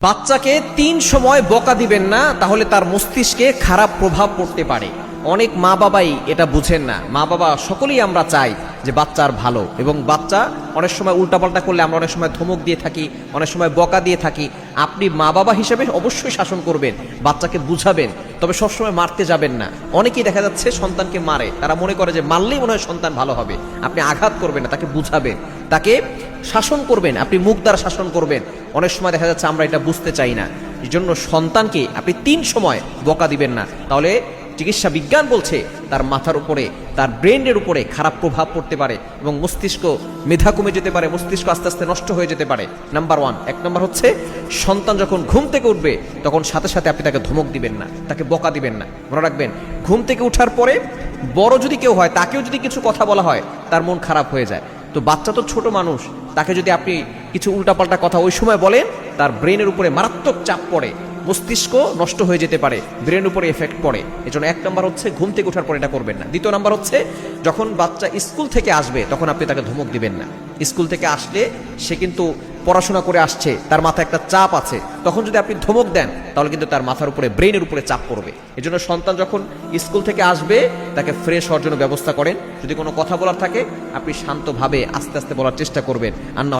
বাচ্চাকে ৩ সময় বকা দিবেন না, তাহলে তার মস্তিষ্কে খারাপ প্রভাব পড়তে পারে। অনেক মা বাবাই এটা বুঝেন না। মা বাবা সকলেই আমরা চাই যে বাচ্চার ভালো, এবং বাচ্চা অনেক সময় উল্টাপাল্টা করলে আমরা অনেক সময় ধমক দিয়ে থাকি, অনেক সময় বকা দিয়ে থাকি। আপনি মা বাবা হিসেবে অবশ্যই শাসন করবেন, বাচ্চাকে বুঝাবেন, তবে সবসময় মারতে যাবেন না। অনেকেই দেখা যাচ্ছে সন্তানকে মারে, তারা মনে করে যে মারলেই মনে হয় সন্তান ভালো হবে। আপনি আঘাত করবেন না, তাকে বুঝাবেন, তাকে শাসন করবেন, আপনি মুখ দ্বারা শাসন করবেন। অনেক সময় দেখা যাচ্ছে আমরা এটা বুঝতে চাই না। এই জন্য সন্তানকে আপনি ৩ সময় বকা দিবেন না, তাহলে চিকিৎসা বিজ্ঞান বলছে তার মাথার উপরে, তার ব্রেনের উপরে খারাপ প্রভাব পড়তে পারে এবং মস্তিষ্ক মেধা কমে যেতে পারে, মস্তিষ্ক আস্তে আস্তে নষ্ট হয়ে যেতে পারে। নাম্বার 1। ১ নম্বর হচ্ছে সন্তান যখন ঘুম থেকে উঠবে তখন সাথে সাথে আপনি তাকে ধমক দিবেন না, তাকে বকা দিবেন না। মনে রাখবেন, ঘুম থেকে উঠার পরে বড় যদি কেউ হয়, তাকেও যদি কিছু কথা বলা হয় তার মন খারাপ হয়ে যায়। তো বাচ্চা তো ছোট মানুষ, তাকে যদি আপনি কিছু উল্টাপাল্টা কথা ওই সময় বলেন, তার ব্রেনের উপরে মারাত্মক চাপ পড়ে, মস্তিষ্ক নষ্ট হয়ে যেতে পারে, ব্রেন উপরে এফেক্ট পড়ে। এজন্য ১ নম্বর হচ্ছে ঘুম থেকে ওঠার পর এটা করবেন না। ২য় নম্বর হচ্ছে যখন বাচ্চা স্কুল থেকে আসবে তখন আপনি তাকে ধমক দিবেন না। স্কুল থেকে আসলে সে কিন্তু পড়াশোনা করে আসছে, তার মাথায় একটা চাপ আছে, তখন যদি আপনি ধমক দেন তাহলে কিন্তু তার মাথার উপরে, ব্রেনের উপরে চাপ পড়বে। এজন্য সন্তান যখন স্কুল থেকে আসবে তাকে ফ্রেশ হওয়ার জন্য ব্যবস্থা করেন। যদি কোনো কথা বলার থাকে আপনি শান্তভাবে আস্তে আস্তে বলার চেষ্টা করবেন, আর না